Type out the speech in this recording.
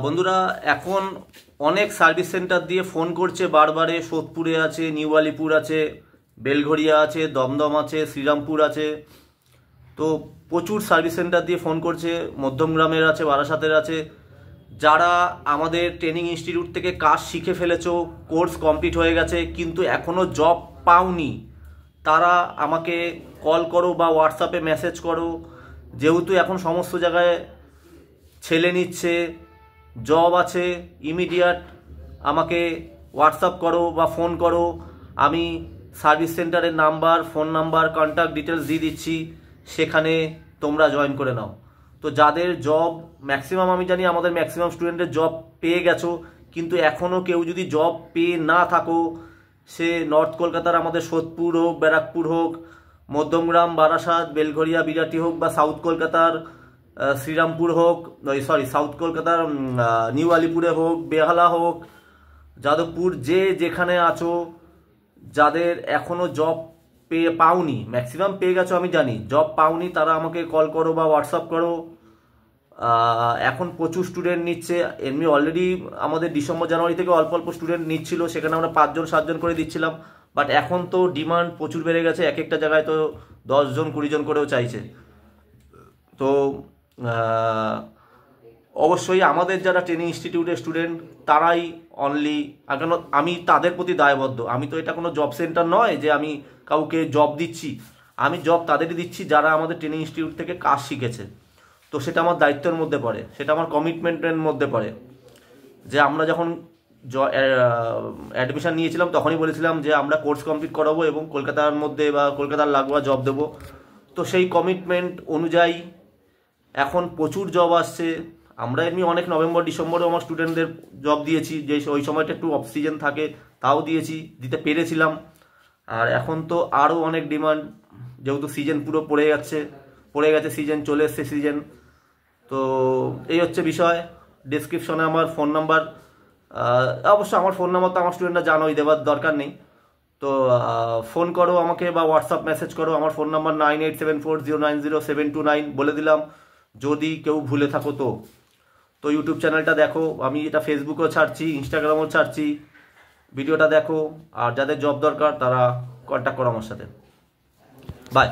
বন্ধুরা এখন অনেক সার্ভিস সেন্টার দিয়ে ফোন করছে বারবারে। সোদপুরে আছে, নিউ আলিপুর আছে, বেলঘরিয়া আছে, দমদম আছে, শ্রীরামপুর আছে। তো প্রচুর সার্ভিস সেন্টার দিয়ে ফোন করছে, মধ্যমগ্রামের আছে, বারাসাতের আছে। যারা আমাদের ট্রেনিং ইনস্টিটিউট থেকে কাজ শিখে ফেলেছো, কোর্স কমপ্লিট হয়ে গেছে কিন্তু এখনও জব পাওনি, তারা আমাকে কল করো বা হোয়াটসঅ্যাপে মেসেজ করো। যেহেতু এখন সমস্ত জায়গায় ছেলে নিচ্ছে, জব আছে, ইমিডিয়েট আমাকে হোয়াটসঅ্যাপ করো বা ফোন করো। আমি সার্ভিস সেন্টারের number, phone number, contact details দিয়ে দিচ্ছি, সেখানে তোমরা জয়েন করে নাও। তো যাদের জব, ম্যাক্সিমাম আমি জানি আমাদের ম্যাক্সিমাম স্টুডেন্টের জব পেয়ে গেছো, কিন্তু এখনও কেউ যদি জব পেয়ে না থাকো, সে নর্থ কলকাতার আমাদের সোদপুর হোক, ব্যারাকপুর হোক, মধ্যমগ্রাম, বারাসাত, বেলঘরিয়া, বিরাটি হোক, বা সাউথ কলকাতার শ্রীরামপুর হোক, সাউথ কলকাতার নিউ আলিপুরে হোক, বেহালা হোক, যাদবপুর, যে যেখানে আছো, যাদের এখনও জব পাওনি, ম্যাক্সিমাম পেয়ে গেছো আমি জানি, জব পাওনি, তারা আমাকে কল করো বা হোয়াটসঅ্যাপ করো। এখন প্রচুর স্টুডেন্ট নিচ্ছে, এমনি অলরেডি আমাদের ডিসেম্বর জানুয়ারি থেকে অল্প অল্প স্টুডেন্ট নিচ্ছিল, সেখানে আমরা 5 জন 7 জন করে দিচ্ছিলাম। বাট এখন তো ডিমান্ড প্রচুর বেড়ে গেছে, এক একটা জায়গায় তো 10 জন 20 জন করেও চাইছে। তো অবশ্যই আমাদের যারা ট্রেনিং ইনস্টিটিউটের স্টুডেন্ট, তারাই অনলি, কেন আমি তাদের প্রতি দায়বদ্ধ। আমি তো এটা কোনো জব সেন্টার নয় যে আমি কাউকে জব দিচ্ছি, আমি জব তাদেরই দিচ্ছি যারা আমাদের ট্রেনিং ইনস্টিটিউট থেকে কাজ শিখেছে। তো সেটা আমার দায়িত্বের মধ্যে পড়ে, সেটা আমার কমিটমেন্টের মধ্যে পড়ে। যে আমরা যখন অ্যাডমিশন নিয়েছিলাম তখনই বলেছিলাম যে আমরা কোর্স কমপ্লিট করাবো এবং কলকাতার মধ্যে বা কলকাতার লাগোয়া জব দেবো। তো সেই কমিটমেন্ট অনুযায়ী এখন প্রচুর জব আসছে। আমরা এমনি অনেক নভেম্বর ডিসেম্বরেও আমার স্টুডেন্টদের জব দিয়েছি, যে ওই সময়টা একটু অফ সিজন থাকে, তাও দিতে পেরেছিলাম। আর এখন তো আরও অনেক ডিমান্ড, যেহেতু সিজন পুরো পড়ে গেছে সিজন, চলে এসছে সিজন। তো এই হচ্ছে বিষয়। ডিসক্রিপশনে আমার ফোন নাম্বার, অবশ্য আমার ফোন নাম্বার তো আমার স্টুডেন্টরা জানোই, দেওয়ার দরকার নেই। তো ফোন করো আমাকে বা হোয়াটসঅ্যাপ মেসেজ করো। আমার ফোন নাম্বার 9874090729, বলে দিলাম। যদি কেউ ভুলে থাকো তো ইউটিউব চ্যানেলটা দেখো, আমি এটা ফেসবুকেও ছাড়ছি, ইনস্টাগ্রামেও ছাড়ছি, ভিডিওটা দেখো। আর যাদের জব দরকার তারা কন্ট্যাক্ট করো আমার সাথে। বাই।